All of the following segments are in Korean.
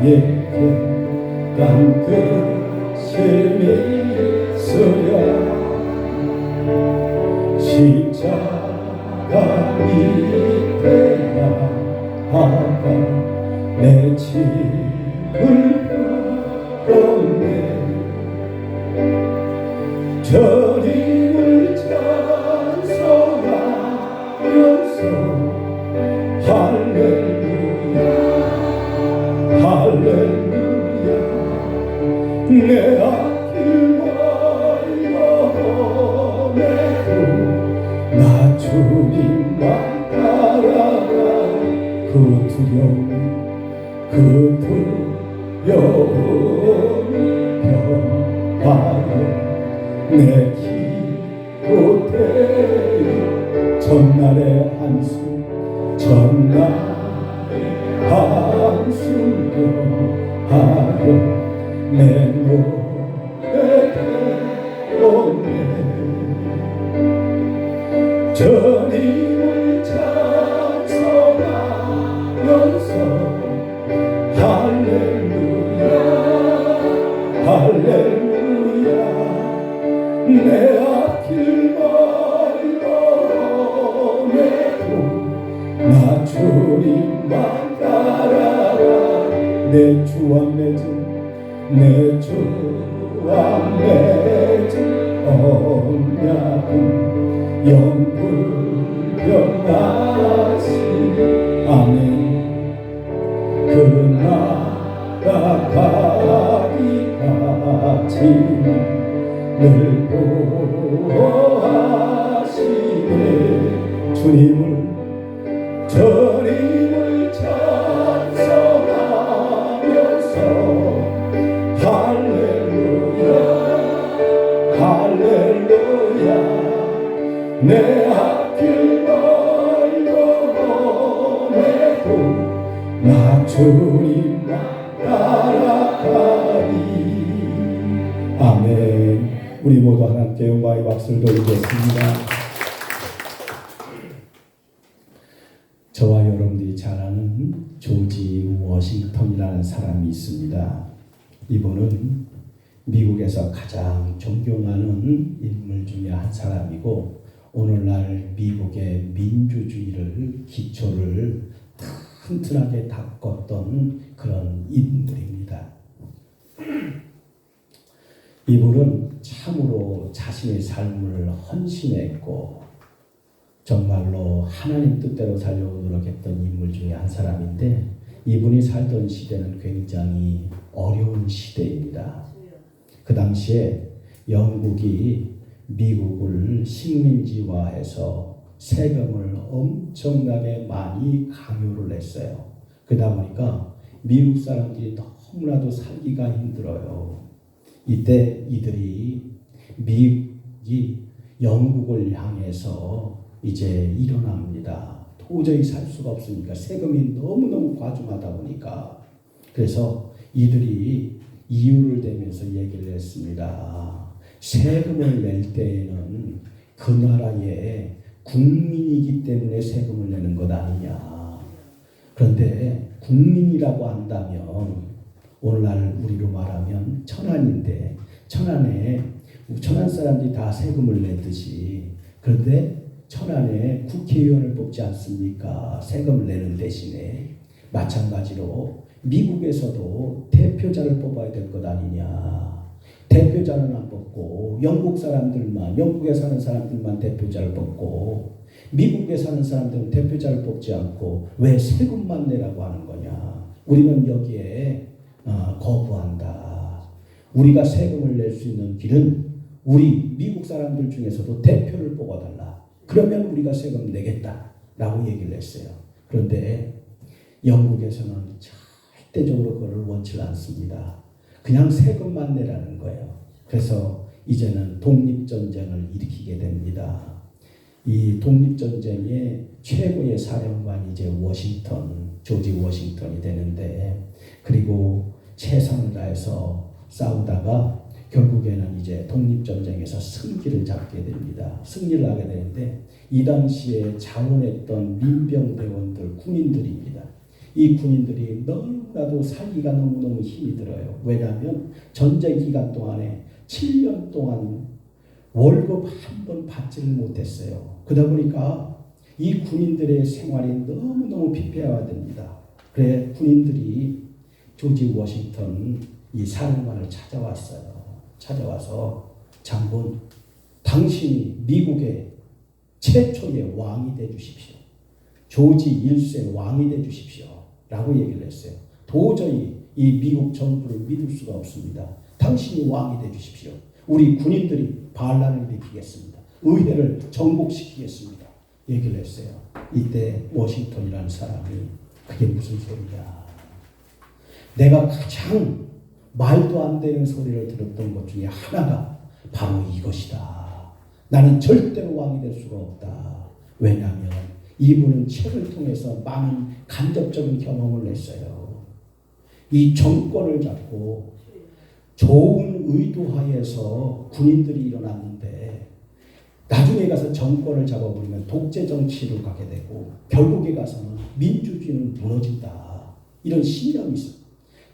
예배당 끝을 미소야 십자가 밑에 나아가 내 짐을 걷네 주님을 찬송하면서 할렐루야 할렐루야 내 앞길 멀어내도 나 주님만 따라가 그 두려움이 변하여 내 기도되어 전날의 한숨 하여 내 노래 배우네 주님을 찬송하면서 할렐루야 할렐루야 내 앞길 멀어내도 나 주님만 따라가 내 주와 맺은 언약은 영불변하시니 아멘 그 나라 가기까지는 늘 보호하시네 주님을 찬송하면서 할렐루야 할렐루야 내 앞길 멀어내도 나 주님만 따라가리 아멘 우리 모두 하나님께 영광의 박수를 돌리겠습니다. 저와 여러분들이 잘 아는 조지 워싱턴이라는 사람이 있습니다. 이분은 미국에서 가장 존경하는 인물 중에 한 사람이고 오늘날 미국의 민주주의를 기초를 튼튼하게 닦았던 그런 인물입니다. 이분은 참으로 자신의 삶을 헌신했고 정말로 하나님 뜻대로 살려고 노력했던 인물 중에 한 사람인데 이분이 살던 시대는 굉장히 어려운 시대입니다. 그 당시에 영국이 미국을 식민지화해서 세금을 엄청나게 많이 강요를 했어요. 그러다 보니까 미국 사람들이 너무나도 살기가 힘들어요. 이때 이들이 미국이 영국을 향해서 이제 일어납니다. 도저히 살 수가 없으니까 세금이 너무너무 과중하다 보니까 그래서 이들이 이유를 대면서 얘기를 했습니다. 세금을 낼 때에는 그 나라의 국민이기 때문에 세금을 내는 것 아니냐. 그런데 국민이라고 한다면 오늘날 우리로 말하면 천안인데 천안 사람들이 다 세금을 내듯이 그런데 천안에 국회의원을 뽑지 않습니까? 세금을 내는 대신에 마찬가지로 미국에서도 대표자를 뽑아야 될 것 아니냐. 대표자는 안 뽑고 영국에 사는 사람들만 대표자를 뽑고 미국에 사는 사람들은 대표자를 뽑지 않고 왜 세금만 내라고 하는 거냐. 우리는 여기에 거부한다. 우리가 세금을 낼 수 있는 길은 우리 미국 사람들 중에서도 대표를 뽑아달라. 그러면 우리가 세금 내겠다라고 얘기를 했어요. 그런데 영국에서는 절대적으로 그걸 원치 않습니다. 그냥 세금만 내라는 거예요. 그래서 이제는 독립전쟁을 일으키게 됩니다. 이 독립전쟁의 최고의 사령관이 이제 조지 워싱턴이 되는데 그리고 최선을 다해서 싸우다가 결국에는 이제 독립전쟁에서 승기를 잡게 됩니다. 승리를 하게 되는데 이 당시에 자원했던 민병대원들, 군인들입니다. 이 군인들이 너무나도 살기가 너무너무 힘이 들어요. 왜냐하면 전쟁 기간 동안에 7년 동안 월급 한 번 받지를 못했어요. 그러다 보니까 이 군인들의 생활이 너무너무 피폐화됩니다. 그래 군인들이 조지 워싱턴 이 사령관을 찾아왔어요. 찾아와서 장군, 당신이 미국의 최초의 왕이 돼 주십시오. 조지 1세 왕이 돼 주십시오. 라고 얘기를 했어요. 도저히 이 미국 정부를 믿을 수가 없습니다. 당신이 왕이 돼 주십시오. 우리 군인들이 반란을 일으키겠습니다. 의회를 정복시키겠습니다. 얘기를 했어요. 이때 워싱턴이라는 사람이 그게 무슨 소리냐. 내가 가장 말도 안 되는 소리를 들었던 것 중에 하나가 바로 이것이다. 나는 절대로 왕이 될 수가 없다. 왜냐하면 이분은 책을 통해서 많은 간접적인 경험을 했어요. 이 정권을 잡고 좋은 의도하에서 군인들이 일어났는데 나중에 가서 정권을 잡아버리면 독재 정치로 가게 되고 결국에 가서는 민주주의는 무너진다. 이런 신념이 있어요.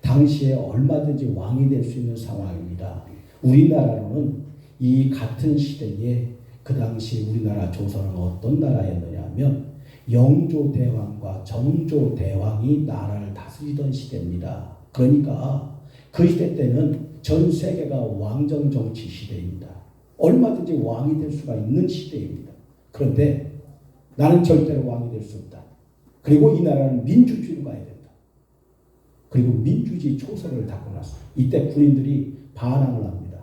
당시에 얼마든지 왕이 될 수 있는 상황입니다. 우리나라로는 이 같은 시대에 그 당시 우리나라 조선은 어떤 나라였느냐 하면 영조대왕과 정조대왕이 나라를 다스리던 시대입니다. 그러니까 그 시대 때는 전 세계가 왕정 정치 시대입니다. 얼마든지 왕이 될 수가 있는 시대입니다. 그런데 나는 절대로 왕이 될 수 없다. 그리고 이 나라는 민주주의로 가야 된다. 그리고 민주주의 초석을 닦아놨어요. 이때 군인들이 반항을 합니다.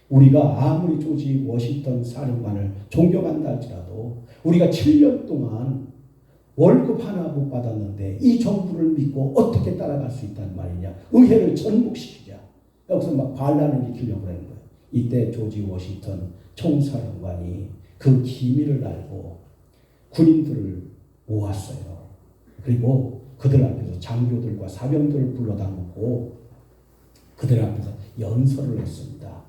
우리가 아무리 조지 워싱턴 사령관을 존경한다 할지라도 우리가 7년 동안 월급 하나 못 받았는데 이 정부를 믿고 어떻게 따라갈 수 있단 말이냐. 의회를 전복시키자. 여기서 막 반란을 일으키려고 하는 거예요. 이때 조지 워싱턴 총사령관이 그 기밀을 알고 군인들을 모았어요. 그리고 그들 앞에서 장교들과 사병들을 불러다 놓고 그들 앞에서 연설을 했습니다.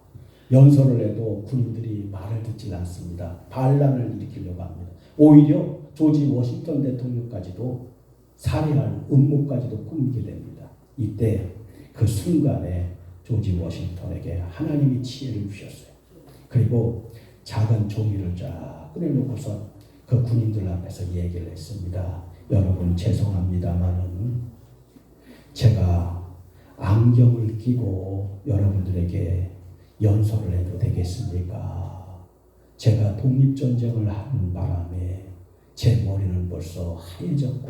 연설을 해도 군인들이 말을 듣지 않습니다. 반란을 일으키려고 합니다. 오히려 조지 워싱턴 대통령까지도 살해할 음모까지도 꾸미게 됩니다. 이때 그 순간에 조지 워싱턴에게 하나님이 지혜를 주셨어요. 그리고 작은 종이를 쫙 꺼내놓고서 그 군인들 앞에서 얘기를 했습니다. 여러분 죄송합니다만은 제가 안경을 끼고 여러분들에게 연설을 해도 되겠습니까? 제가 독립전쟁을 하는 바람에 제 머리는 벌써 하얘졌고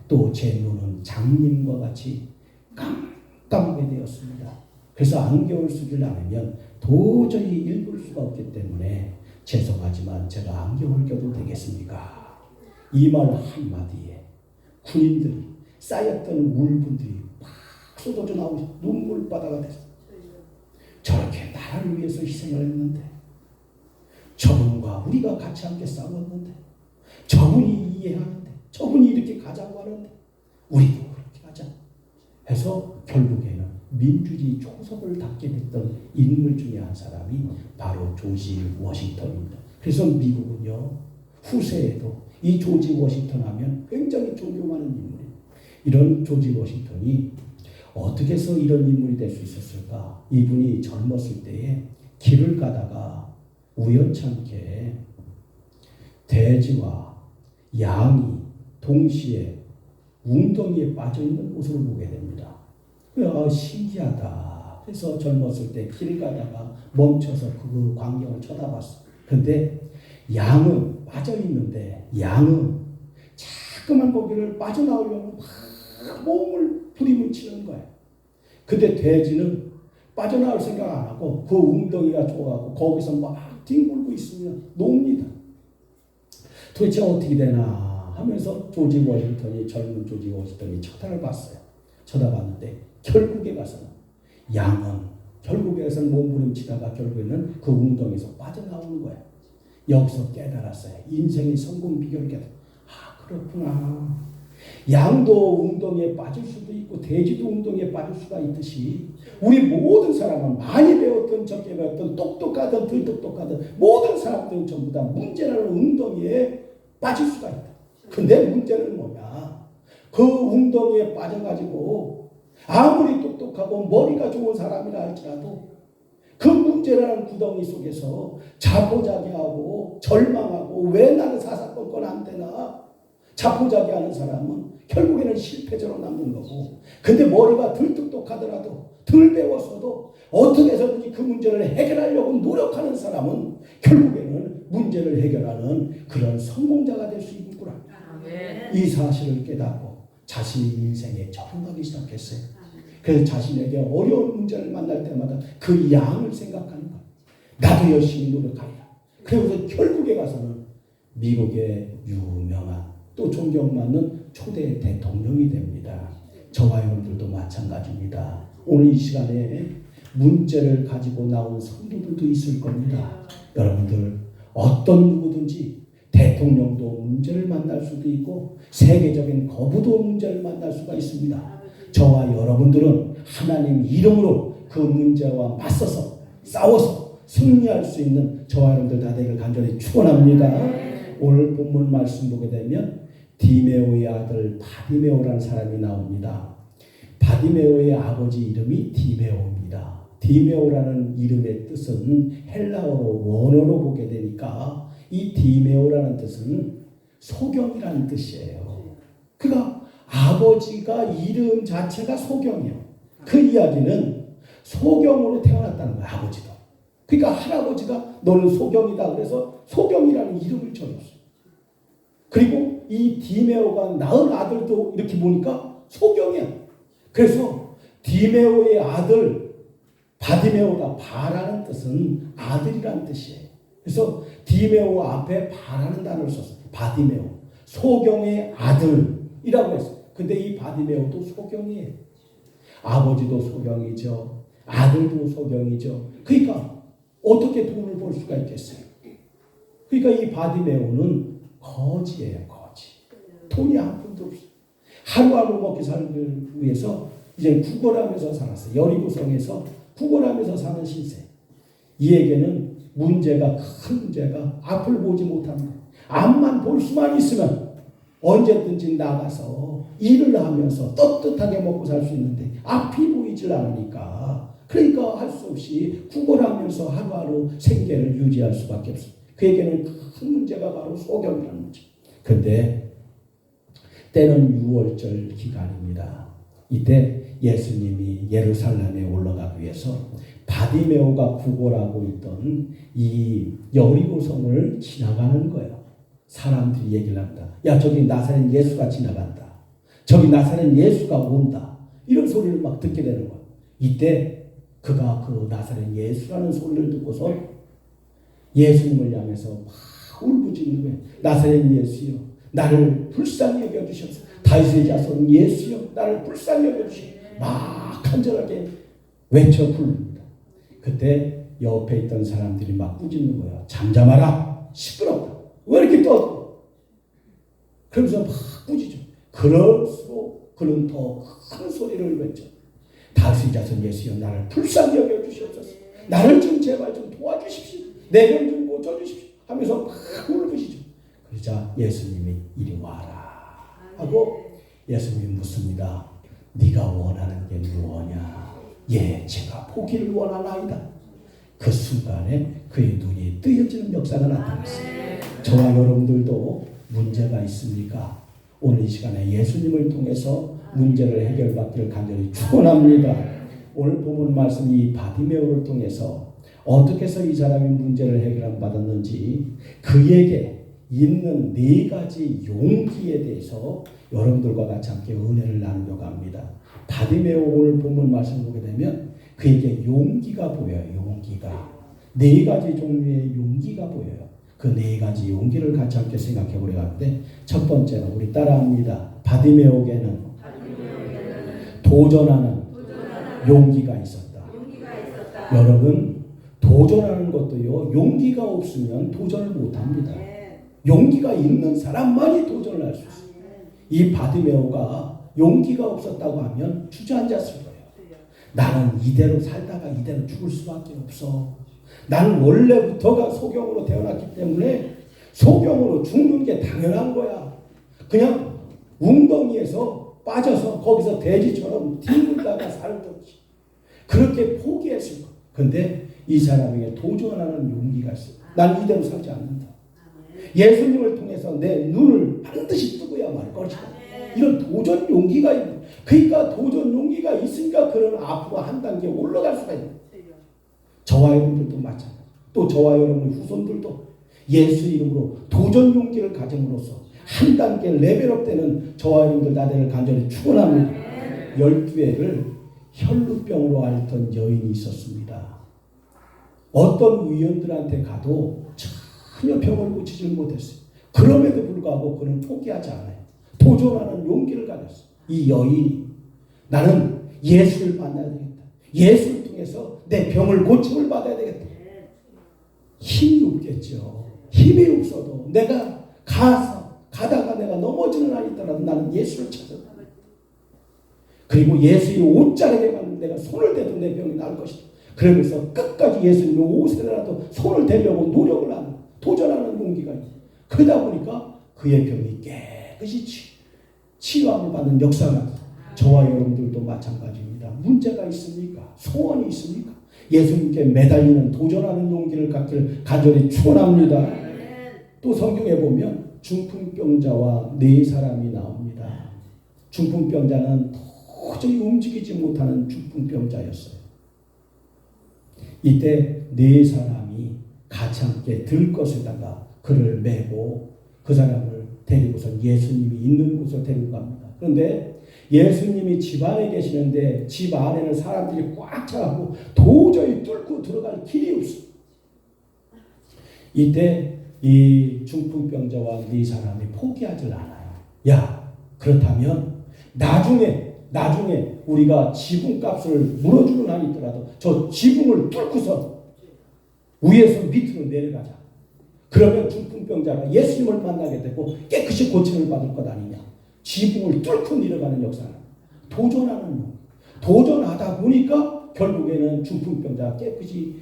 또 제 눈은 장님과 같이 깜깜하게 되었습니다. 그래서 안경을 쓰지 않으면 도저히 읽을 수가 없기 때문에 죄송하지만 제가 안경을 껴도 되겠습니까? 이 말 한마디에 군인들이 쌓였던 울분들이 막 쏟아져 나오고 눈물바다가 됐어요. 저렇게 나라를 위해서 희생을 했는데 저분과 우리가 같이 함께 싸웠는데 저분이 이해하는데 저분이 이렇게 가자고 하는데 우리도 그렇게 하자 해서 결국에는 민주주의 초석을 닦게 됐던 인물 중에 한 사람이 바로 조지 워싱턴입니다. 그래서 미국은요 후세에도 이 조지 워싱턴 하면 굉장히 존경하는 인물이에요. 이런 조지 워싱턴이 어떻게 해서 이런 인물이 될 수 있었을까? 이분이 젊었을 때에 길을 가다가 우연찮게 돼지와 양이 동시에 웅덩이에 빠져있는 모습을 보게 됩니다. 신기하다. 그래서 젊었을 때 길 가다가 멈춰서 그 광경을 쳐다봤어. 그런데 양은 빠져있는데 양은 자꾸만 거기를 빠져나오려고 막 몸을 부리뭉치는 거예요. 근데 돼지는 빠져나올 생각 안 하고 그 웅덩이가 좋아하고 거기서 막 뒹굴고 있으면 놉니다. 도대체 어떻게 되나 하면서 조지 워싱턴이 젊은 조지 워싱턴이 쳐다봤어요. 쳐다봤는데 결국에 가서는 양은 결국에 가서는 몸부림치다가 결국에는 그 웅덩이에서 빠져나오는 거예요. 여기서 깨달았어요. 인생의 성공 비결을 깨달았어요. 아 그렇구나. 양도 웅덩이에 빠질 수도 있고 돼지도 웅덩이에 빠질 수가 있듯이 우리 모든 사람은 많이 배웠던 적게 배웠던 똑똑하든 덜 똑똑하든 모든 사람들은 전부 다 문제라는 웅덩이에 빠질 수가 있다. 근데 문제는 뭐냐? 그 웅덩이에 빠져가지고 아무리 똑똑하고 머리가 좋은 사람이라 할지라도 그 문제라는 구덩이 속에서 자포자기하고 절망하고 왜 나는 사사건건 안 되나 자포자기하는 사람은 결국에는 실패자로 남는 거고, 근데 머리가 덜 똑똑하더라도 덜 배웠어도 어떻게 해서든지 그 문제를 해결하려고 노력하는 사람은 결국에는 문제를 해결하는 그런 성공자가 될 수 있구나. 이 사실을 깨닫고 자신의 인생에 적응하기 시작했어요. 그래서 자신에게 어려운 문제를 만날 때마다 그 양을 생각하는 거예요. 나도 열심히 노력하리라. 그래서 결국에 가서는 미국의 유명한 또 존경받는 초대 대통령이 됩니다. 저와 여러분들도 마찬가지입니다. 오늘 이 시간에 문제를 가지고 나온 성도들도 있을 겁니다. 여러분들 어떤 누구든지 대통령도 문제를 만날 수도 있고 세계적인 거부도 문제를 만날 수가 있습니다. 저와 여러분들은 하나님 이름으로 그 문제와 맞서서 싸워서 승리할 수 있는 저와 여러분들 다 되기를 간절히 축원합니다. 오늘 본문 말씀 보게 되면 디메오의 아들 바디메오라는 사람이 나옵니다. 바디메오의 아버지 이름이 디메오입니다. 디메오라는 이름의 뜻은 헬라어로 원어로 보게 되니까 이 디메오라는 뜻은 소경이라는 뜻이에요. 그러니까 아버지가 이름 자체가 소경이에요. 그 이야기는 소경으로 태어났다는 거예요. 아버지도. 그러니까 할아버지가 너는 소경이다 그래서 소경이라는 이름을 지었어요. 그리고 이 디메오가 낳은 아들도 이렇게 보니까 소경이야. 그래서 디메오의 아들 바디메오가 바라는 뜻은 아들이라는 뜻이에요. 그래서 디메오 앞에 바라는 단어를 썼어요. 바디메오. 소경의 아들이라고 했어요. 근데 이 바디메오도 소경이에요. 아버지도 소경이죠. 아들도 소경이죠. 그러니까 어떻게 돈을 벌 수가 있겠어요? 그러니까 이 바디메오는 거지예요. 거지. 돈이 한 푼도 없어요. 하루하루 먹기 살기 위해서 이제 구걸하면서 살았어요. 여리고성에서 구걸하면서 사는 신세. 이에게는 문제가 큰 문제가 앞을 보지 못합니다. 앞만 볼 수만 있으면 언제든지 나가서 일을 하면서 떳떳하게 먹고 살 수 있는데 앞이 보이질 않으니까 그러니까 할 수 없이 구걸하면서 하루하루 생계를 유지할 수밖에 없어요. 그에게는 큰 문제가 바로 소경이라는 문제. 그런데 때는 6월절 기간입니다. 이때 예수님이 예루살렘에 올라가기 위해서 바디메오가 구걸하고 있던 이 여리고성을 지나가는 거예요. 사람들이 얘기를 한다. 야, 저기 나사렛 예수가 지나간다. 저기 나사렛 예수가 온다. 이런 소리를 막 듣게 되는 거예요. 이때 그가 그 나사렛 예수라는 소리를 듣고서 예수님을 향해서 막 울부짖는 거예요. 나사렛 예수여, 나를 불쌍히 여겨주셔서. 다윗의 자손 예수여, 나를 불쌍히 여겨주시오. 막 간절하게 외쳐 부릅니다. 그때 옆에 있던 사람들이 막 꾸짖는 거예요. 잠잠하라. 시끄럽다. 왜 이렇게 떠들어? 그러면서 막 꾸짖죠. 그럴수록 그는 더 큰 소리를 외쳐. 다윗의 자손 예수여, 나를 불쌍히 여겨주시옵소서. 나를 좀 제발 좀 도와주십시오. 내 병 좀 고쳐주십시오. 하면서 막 울부짖죠. 그러자 예수님이 이리 와라 하고 예수님이 묻습니다. 네가 원하는 게 무엇이냐? 예, 제가 보기를 원하나이다. 그 순간에 그의 눈이 뜨여지는 역사가 나타났어요. 저와 여러분들도 문제가 있습니까? 오늘 이 시간에 예수님을 통해서 문제를 해결받기를 간절히 축원합니다. 오늘 본문 말씀 이 바디메오를 통해서 어떻게 해서 이 사람이 문제를 해결함 받았는지 그에게 있는 4가지 용기에 대해서 여러분들과 같이 함께 은혜를 나누려고 합니다. 바디메오 오늘 본문 말씀 보게 되면 그에게 용기가 보여요. 용기가 4가지 종류의 용기가 보여요. 그 4가지 용기를 같이 함께 생각해 보려고 하는데 첫 번째는 우리 따라합니다. 바디메오에게는 도전하는 용기가 있었다. 여러분 도전하는 것도요. 용기가 없으면 도전을 못합니다. 용기가 있는 사람만이 도전을 할 수 있어요. 이 바디메오가 용기가 없었다고 하면 주저앉았을 거예요. 나는 이대로 살다가 이대로 죽을 수밖에 없어. 나는 원래부터가 소경으로 태어났기 때문에 소경으로 죽는 게 당연한 거야. 그냥 웅덩이에서 빠져서 거기서 돼지처럼 뒹굴다가 살듯이 그렇게 포기했을 거예요. 그런데 이 사람에게 도전하는 용기가 있어요. 난 이대로 살지 않는다. 예수님을 통해서 내 눈을 반드시 뜨고야 말 것이다. 이런 도전 용기가 있는. 그러니까 도전 용기가 있으니까 그런 앞으로 한 단계 올라갈 수가 있는. 저와 여러분들도 마찬가지. 또 저와 여러분의 후손들도 예수 이름으로 도전 용기를 가짐으로써 한 단계 레벨업되는 저와 여러분들 나대를 간절히 축원합니다. 12회를 혈루병으로 앓던 여인이 있었습니다. 어떤 의원들한테 가도 전혀 병을 고치지 못했어요. 그럼에도 불구하고 그는 포기하지 않아요. 도전하는 용기를 가졌어요. 이 여인이 나는 예수를 만나야 되겠다. 예수를 통해서 내 병을 고침을 받아야 되겠다. 힘이 없겠죠. 힘이 없어도 내가 가다가 내가 넘어지는 한이 있더라도 나는 예수를 찾았다. 그리고 예수의 옷자락에만 내가 손을 대도 내 병이 나을 것이다. 그러면서 끝까지 예수님의 옷에라도 손을 대려고 노력을 하는, 도전하는 용기가 있어요. 그러다 보니까 그의 병이 깨끗이 치유함을 받는 역사가 저와 여러분들도 마찬가지입니다. 문제가 있습니까? 소원이 있습니까? 예수님께 매달리는 도전하는 용기를 갖기를 간절히 축원합니다. 또 성경에 보면 중풍병자와 네 사람이 나옵니다. 중풍병자는 도저히 움직이지 못하는 중풍병자였어요. 이때 네 사람이 같이 함께 들것에다가 그를 메고 그 사람을 데리고서 예수님이 있는 곳으로 데리고 갑니다. 그런데 예수님이 집 안에 계시는데 집 안에는 사람들이 꽉 차고 도저히 뚫고 들어갈 길이 없어. 이때 이 중풍병자와 네 사람이 포기하지 않아요. 야, 그렇다면 나중에 우리가 지붕값을 물어주는 한이 있더라도 저 지붕을 뚫고서 위에서 밑으로 내려가자. 그러면 중풍병자가 예수님을 만나게 되고 깨끗이 고침을 받을 것 아니냐. 지붕을 뚫고 내려가는 역사는 도전하다 보니까 결국에는 중풍병자가 깨끗이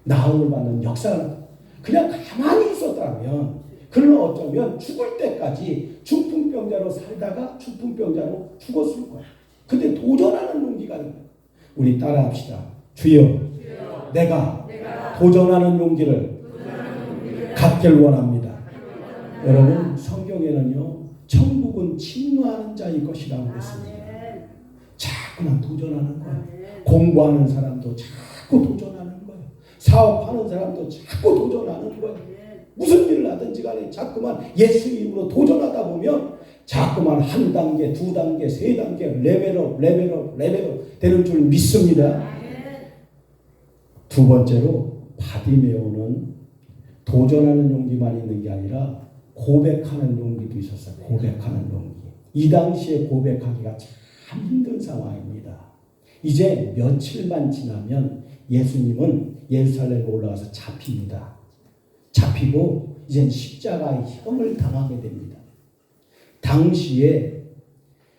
나음을 받는 역사는 그냥 가만히 있었다면 그는 어쩌면 죽을 때까지 중풍병자로 살다가 중풍병자로 죽었을 거야. 근데 도전하는 용기가 있는 거야. 우리 따라합시다. 주여, 내가 도전하는 용기를 갖길 원합니다. 여러분, 성경에는요, 천국은 침노하는 자의 것이라고 했습니다. 자꾸만 도전하는 거예요. 공부하는 사람도 자꾸 도전하는 거예요. 사업하는 사람도 자꾸 도전하는 거예요. 무슨 일을 하든지 간에 자꾸만 예수 이름으로 도전하다 보면 자꾸만 한 단계, 두 단계, 세 단계 레벨업 되는 줄 믿습니다. 두 번째로 바디메오는 도전하는 용기만 있는 게 아니라 고백하는 용기도 있었어요. 고백하는 용기. 이 당시에 고백하기가 참 힘든 상황입니다. 이제 며칠만 지나면 예수님은 예루살렘에 올라가서 잡힙니다. 잡히고 이젠 십자가의 형을 당하게 됩니다. 당시에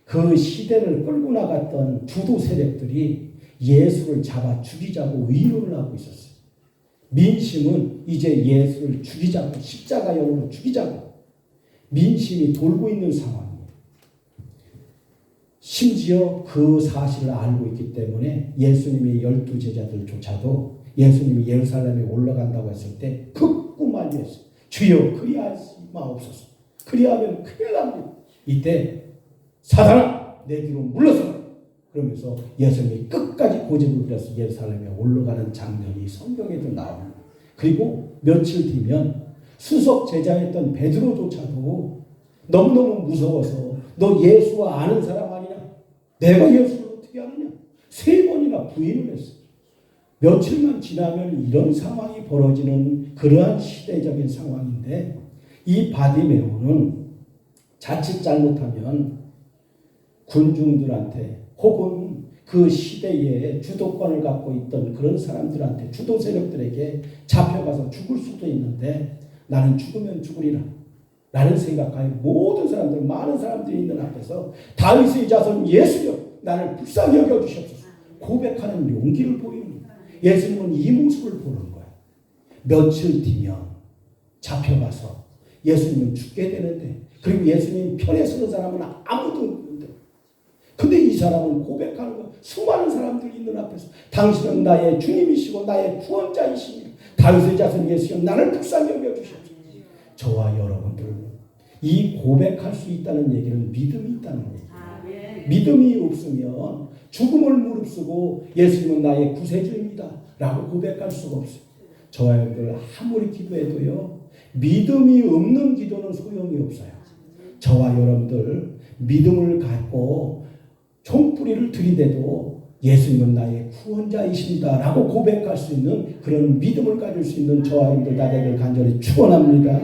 그 시대를 끌고 나갔던 주도 세력들이 예수를 잡아 죽이자고 의논을 하고 있었어요. 민심은 이제 예수를 죽이자고 십자가형으로 죽이자고 민심이 돌고 있는 상황이에요. 심지어 그 사실을 알고 있기 때문에 예수님의 12제자들조차도 예수님이 예루살렘에 올라간다고 했을 때 극구 만류했어요. 주여 그리하지 마옵소서. 그리하면 큰일 납니다. 이때 사단아 내 뒤로 물러서라. 그러면서 예수님이 끝까지 고집을 부려서 예루살렘에 올라가는 장면이 성경에도 나옵니다. 그리고 며칠 뒤면 수석 제자였던 베드로조차도 너무너무 무서워서 너 예수와 아는 사람 아니냐? 내가 예수를 어떻게 아느냐? 3번이나 부인을 했어요. 며칠만 지나면 이런 상황이 벌어지는 그러한 시대적인 상황인데 이 바디메오는 자칫 잘못하면 군중들한테 혹은 그 시대에 주도권을 갖고 있던 그런 사람들한테 주도 세력들에게 잡혀가서 죽을 수도 있는데 나는 죽으면 죽으리라 라는 생각하에 모든 사람들 많은 사람들이 있는 앞에서 다윗의 자손 예수여 나를 불쌍히 여겨주시옵소서 고백하는 용기를 보입니다. 예수님은 이 모습을 보는 거예요. 며칠 뒤면 잡혀가서 예수님은 죽게 되는데, 그리고 예수님 편에 서는 사람은 아무도 없는데, 근데 이 사람은 고백하는 거, 수많은 사람들이 있는 앞에서 당신은 나의 주님이시고 나의 구원자이시니 다윗의 자손 예수여 나를 불쌍히 여겨주십시오. 저와 여러분들 이 고백할 수 있다는 얘기는 믿음이 있다는 얘기예요. 믿음이 없으면 죽음을 무릅쓰고 예수님은 나의 구세주입니다 라고 고백할 수가 없어요. 저와 여러분들 아무리 기도해도요, 믿음이 없는 기도는 소용이 없어요. 저와 여러분들 믿음을 갖고 총뿌리를 들이대도 예수님은 나의 구원자이십니다 라고 고백할 수 있는 그런 믿음을 가질 수 있는 저와 여러분들 다 되기를 간절히 축원합니다.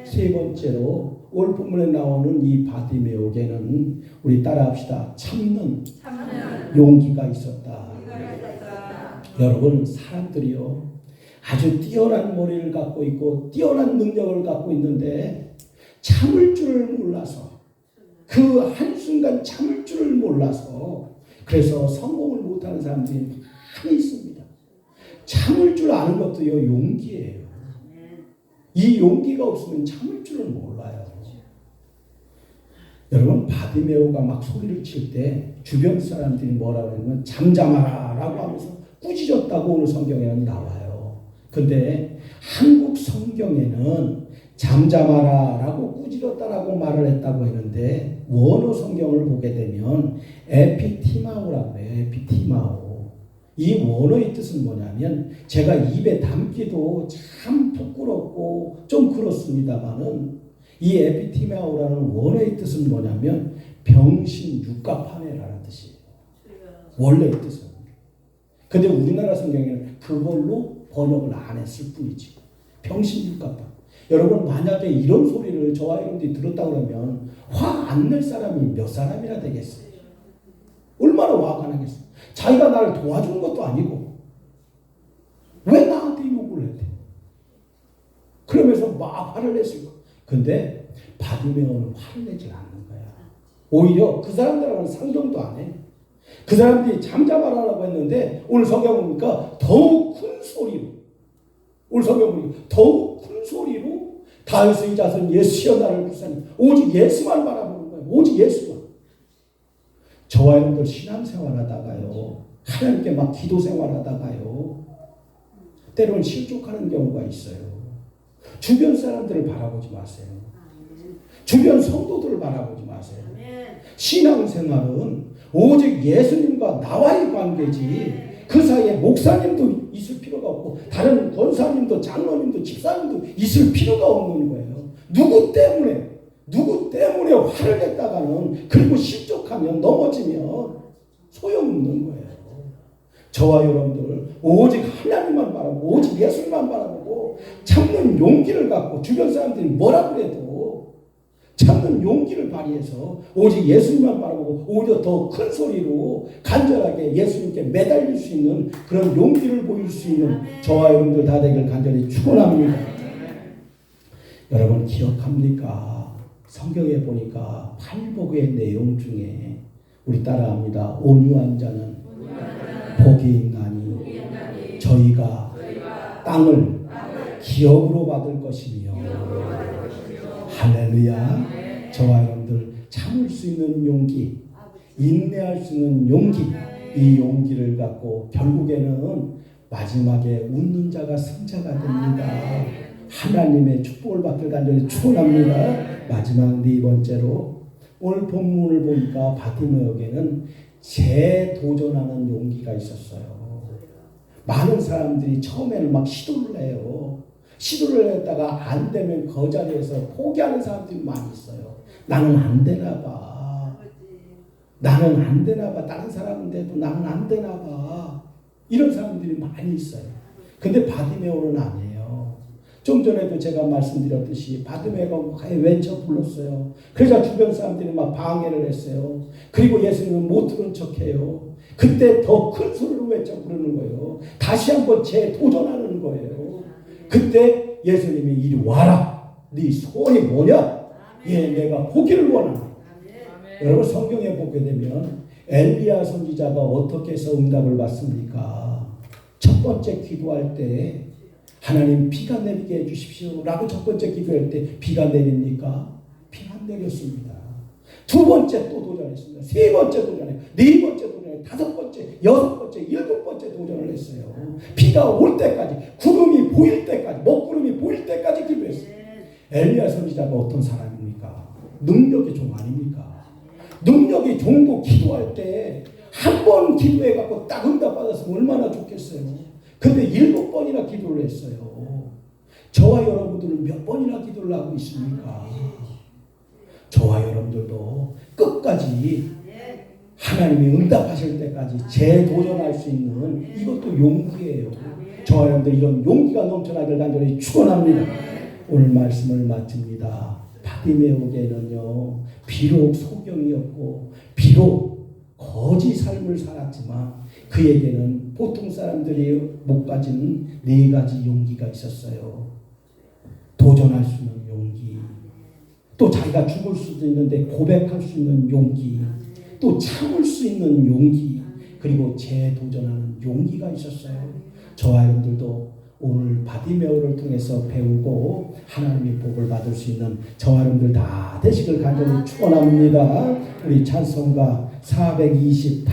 세 번째로 오늘 본문에 나오는 이 바디메오에게는 우리 따라합시다. 참는 용기가 있었다. 여러분, 사람들이요 아주 뛰어난 머리를 갖고 있고 뛰어난 능력을 갖고 있는데 참을 줄을 몰라서, 그 한순간 참을 줄을 몰라서 그래서 성공을 못하는 사람들이 많이 있습니다. 참을 줄 아는 것도요 용기예요. 이 용기가 없으면 참을 줄을 몰라요. 여러분, 바디메오가 막 소리를 칠 때 주변 사람들이 뭐라고 하냐면 잠잠하라 라고 하면서 꾸짖었다고 오늘 성경에는 나와요. 근데 한국 성경에는 잠잠하라 라고 꾸짖었다라고 말을 했다고 했는데 원어 성경을 보게 되면 에피티마오라고 해요. 에피티마오. 이 원어의 뜻은 뭐냐면, 제가 입에 담기도 참 부끄럽고 좀 그렇습니다만은 이 에피티마오라는 원어의 뜻은 뭐냐면 병신 육가파매라는 뜻이에요. 원래의 뜻은. 근데 우리나라 성경에는 그걸로 번역을 안 했을 뿐이지. 병신 육가파. 여러분, 만약에 이런 소리를 저와 여러분들이 들었다 그러면 화 안 낼 사람이 몇 사람이나 되겠어요? 얼마나 화가 나겠어요? 자기가 나를 도와주는 것도 아니고 왜 나한테 욕을 했대? 그러면서 막 화를 냈을 거야. 근데 바디메오는 화를 내지 않는 거야. 오히려 그 사람들하고는 상종도 안 해. 그 사람들이 잠잠하라고 했는데 오늘 성경 보니까 더욱 큰 소리로, 오늘 성경 보니까 더욱 큰 소리로 다윗의 자손 예수여 나를 불쌍히, 오직 예수만 바라보는 거예요. 오직 예수만. 저와 여러분들 신앙생활 하다가요, 하나님께 막 기도생활 하다가요, 때로는 실족하는 경우가 있어요. 주변 사람들을 바라보지 마세요. 주변 성도들을 바라보지 마세요. 신앙생활은 오직 예수님과 나와의 관계지 그 사이에 목사님도 있을 필요가 없고 다른 권사님도 장로님도 집사님도 있을 필요가 없는 거예요. 누구 때문에 화를 냈다가는, 그리고 실족하면 넘어지면 소용없는 거예요. 저와 여러분들 오직 하나님만 바라보고 오직 예수님만 바라보고 참는 용기를 갖고 주변 사람들이 뭐라 그래도 참는 용기를 발휘해서 오직 예수님만 바라보고 오히려 더 큰 소리로 간절하게 예수님께 매달릴 수 있는 그런 용기를 보일 수 있는 저와 여러분들 다 되기를 간절히 축원합니다. 여러분, 기억합니까? 성경에 보니까 팔복의 내용 중에 우리 따라합니다. 온유한 자는 복이 있나니 저희가 땅을 기업으로 받을 것이며. 할렐루야. 저와 여러분들 참을 수 있는 용기, 인내할 수 있는 용기, 이 용기를 갖고 결국에는 마지막에 웃는 자가 승자가 됩니다. 하나님의 축복을 받길 간절히 축원합니다. 마지막 네 번째로 오늘 본문을 보니까 바디메오에게는 재도전하는 용기가 있었어요. 많은 사람들이 처음에는 막 시도를 해요. 시도를 했다가 안 되면 그 자리에서 포기하는 사람들이 많이 있어요. 나는 안 되나 봐. 나는 안 되나 봐. 다른 사람인데도 나는 안 되나 봐. 이런 사람들이 많이 있어요. 근데 바디메오는 아니에요. 좀 전에도 제가 말씀드렸듯이 바디메오가 외쳐 불렀어요. 그러자 주변 사람들이 막 방해를 했어요. 그리고 예수님은 못 들은 척해요. 그때 더 큰 소리로 외쳐 부르는 거예요. 다시 한번 재도전하는 거예요. 그때 예수님이 이리 와라. 네 소원이 뭐냐? 예, 내가 보기를 원한다. 여러분, 성경에 보게 되면 엘리야 선지자가 어떻게 해서 응답을 받습니까? 첫 번째 기도할 때 하나님 비가 내리게 해주십시오 라고 첫 번째 기도할 때 비가 내립니까? 비가 안 내렸습니다. 두 번째 또 도전했습니다. 세 번째 도전해, 네 번째 도전해, 다섯 번째, 여섯 번째, 일곱 번째 도전을 했어요. 비가 올 때까지, 구름이 보일 때까지, 먹구름이 보일 때까지 기도했어요. 엘리야 선지자가 어떤 사람입니까? 능력의 종 아닙니까? 능력의 종도 기도할 때 한 번 기도해갖고 딱 응답받았으면 얼마나 좋겠어요. 근데 7번이나 기도를 했어요. 저와 여러분들은 몇 번이나 기도를 하고 있습니까? 저와 여러분들도 끝까지 하나님이 응답하실 때까지 재도전할 수 있는 이것도 용기예요. 저와 여러분들 이런 용기가 넘쳐나길 간절히 축원합니다. 오늘 말씀을 마칩니다. 바디메오에게는요, 비록 소경이었고 비록 거지 삶을 살았지만 그에게는 보통 사람들이 못 가진 4가지 용기가 있었어요. 도전할 수 있는 용기, 또 자기가 죽을 수도 있는데 고백할 수 있는 용기, 또 참을 수 있는 용기, 그리고 재도전하는 용기가 있었어요. 저와 여러분들도 오늘 바디메오를 통해서 배우고 하나님의 복을 받을 수 있는 저와 여러분들 다 되시길 간절히 축원합니다. 우리 찬송가 420